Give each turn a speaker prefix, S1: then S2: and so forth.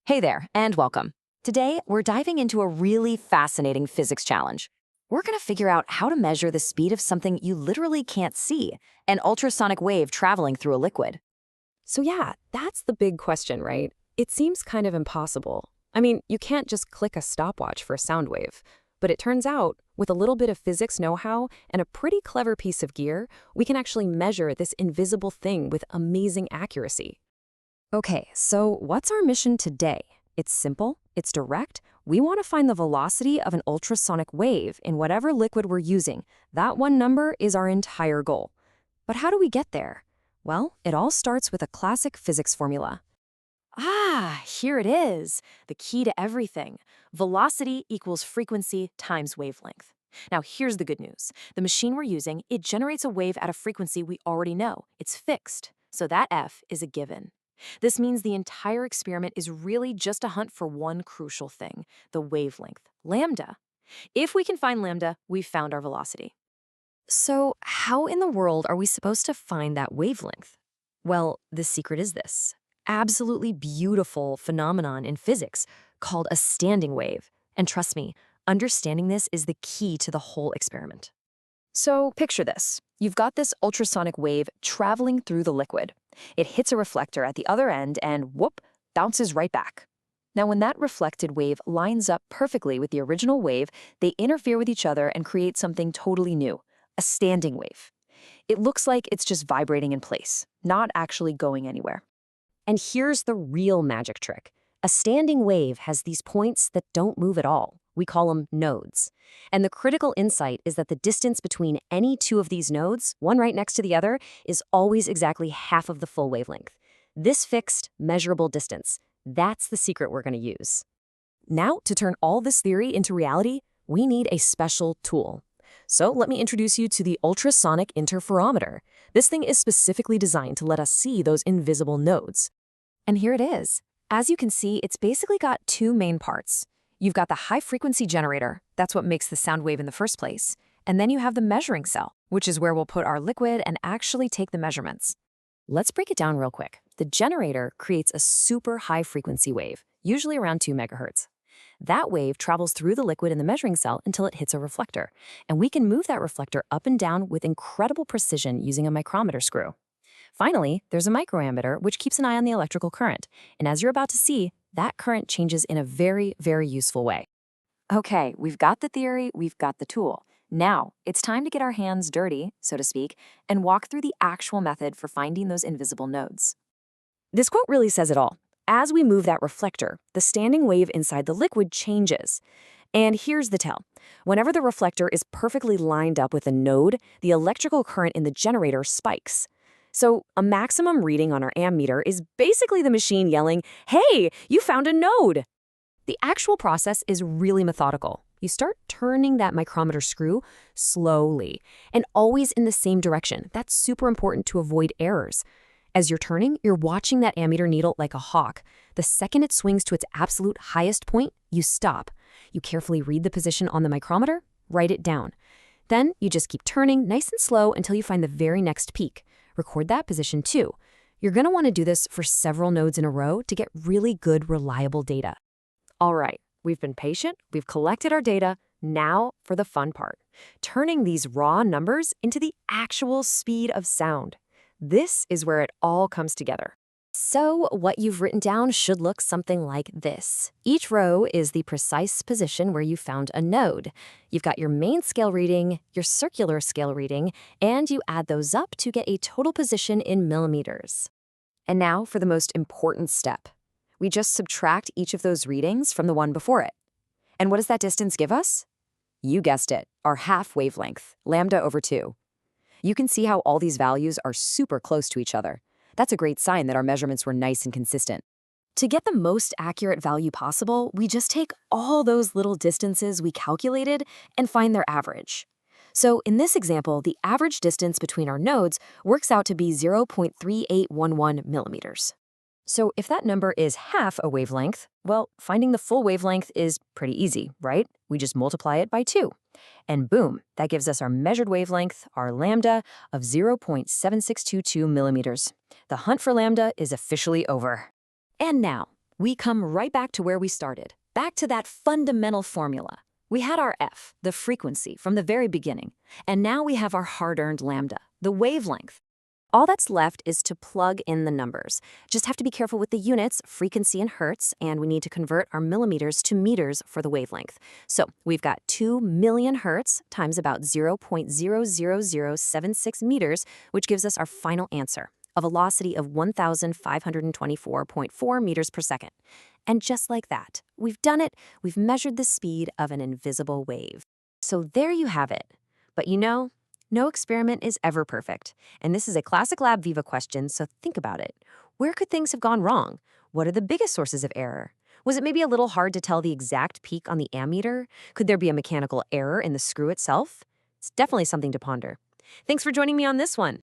S1: Hey there, and welcome. Today, we're diving into a really fascinating physics challenge. We're going to figure out how to measure the speed of something you literally can't see, an ultrasonic wave traveling through a liquid.
S2: So yeah, that's the big question, right? It seems kind of impossible. I mean, you can't just click a stopwatch for a sound wave. But it turns out, with a little bit of physics know-how and a pretty clever piece of gear, we can actually measure this invisible thing with amazing accuracy. Okay, so what's our mission today? It's simple, it's direct. We want to find the velocity of an ultrasonic wave in whatever liquid we're using. That one number is our entire goal. But how do we get there? Well, it all starts with a classic physics formula.
S1: Ah, here it is, the key to everything. Velocity equals frequency times wavelength. Now, here's the good news. The machine we're using, it generates a wave at a frequency we already know. It's fixed, so that F is a given. This means the entire experiment is really just a hunt for one crucial thing, the wavelength, lambda. If we can find lambda, we've found our velocity.
S2: So how in the world are we supposed to find that wavelength? Well, the secret is this absolutely beautiful phenomenon in physics called a standing wave. And trust me, understanding this is the key to the whole experiment. So picture this. You've got this ultrasonic wave traveling through the liquid. It hits a reflector at the other end and whoop, bounces right back. Now, when that reflected wave lines up perfectly with the original wave, they interfere with each other and create something totally new, a standing wave. It looks like it's just vibrating in place, not actually going anywhere. And here's the real magic trick. A standing wave has these points that don't move at all. We call them nodes. And the critical insight is that the distance between any two of these nodes, one right next to the other, is always exactly half of the full wavelength. This fixed, measurable distance, that's the secret we're going to use. Now, to turn all this theory into reality, we need a special tool. So let me introduce you to the ultrasonic interferometer. This thing is specifically designed to let us see those invisible nodes. And here it is. As you can see, it's basically got two main parts. You've got the high-frequency generator, that's what makes the sound wave in the first place, and then you have the measuring cell, which is where we'll put our liquid and actually take the measurements. Let's break it down real quick. The generator creates a super high-frequency wave, usually around 2 megahertz. That wave travels through the liquid in the measuring cell until it hits a reflector, and we can move that reflector up and down with incredible precision using a micrometer screw. Finally, there's a microammeter, which keeps an eye on the electrical current, and as you're about to see, that current changes in a very, very useful way.
S1: Okay, we've got the theory, we've got the tool. Now, it's time to get our hands dirty, so to speak, and walk through the actual method for finding those invisible nodes.
S2: This quote really says it all. As we move that reflector, the standing wave inside the liquid changes. And here's the tell. Whenever the reflector is perfectly lined up with a node, the electrical current in the generator spikes. So a maximum reading on our ammeter is basically the machine yelling, "Hey, you found a node!" The actual process is really methodical. You start turning that micrometer screw slowly and always in the same direction. That's super important to avoid errors. As you're turning, you're watching that ammeter needle like a hawk. The second it swings to its absolute highest point, you stop. You carefully read the position on the micrometer, write it down. Then you just keep turning nice and slow until you find the very next peak. Record that position too. You're going to want to do this for several nodes in a row to get really good, reliable data. All right, we've been patient, we've collected our data. Now for the fun part, turning these raw numbers into the actual speed of sound. This is where it all comes together. So what you've written down should look something like this. Each row is the precise position where you found a node. You've got your main scale reading, your circular scale reading, and you add those up to get a total position in millimeters. And now for the most important step. We just subtract each of those readings from the one before it. And what does that distance give us? You guessed it, our half wavelength, lambda over 2. You can see how all these values are super close to each other. That's a great sign that our measurements were nice and consistent. To get the most accurate value possible, we just take all those little distances we calculated and find their average. So in this example, the average distance between our nodes works out to be 0.3811 millimeters. So if that number is half a wavelength, well, finding the full wavelength is pretty easy, right? We just multiply it by 2. And boom, that gives us our measured wavelength, our lambda, of 0.7622 millimeters. The hunt for lambda is officially over. And now, We come right back to where we started, back to that fundamental formula. We had our f, the frequency, from the very beginning, and now we have our hard-earned lambda, the wavelength. All that's left is to plug in the numbers. Just have to be careful with the units, frequency in hertz, and we need to convert our millimeters to meters for the wavelength. So we've got 2 million hertz times about 0.00076 meters, which gives us our final answer, a velocity of 1,524.4 meters per second. And just like that, we've done it. We've measured the speed of an invisible wave. So there you have it. But no experiment is ever perfect. And this is a classic Lab Viva question, so think about it. Where could things have gone wrong? What are the biggest sources of error? Was it maybe a little hard to tell the exact peak on the ammeter? Could there be a mechanical error in the screw itself? It's definitely something to ponder. Thanks for joining me on this one.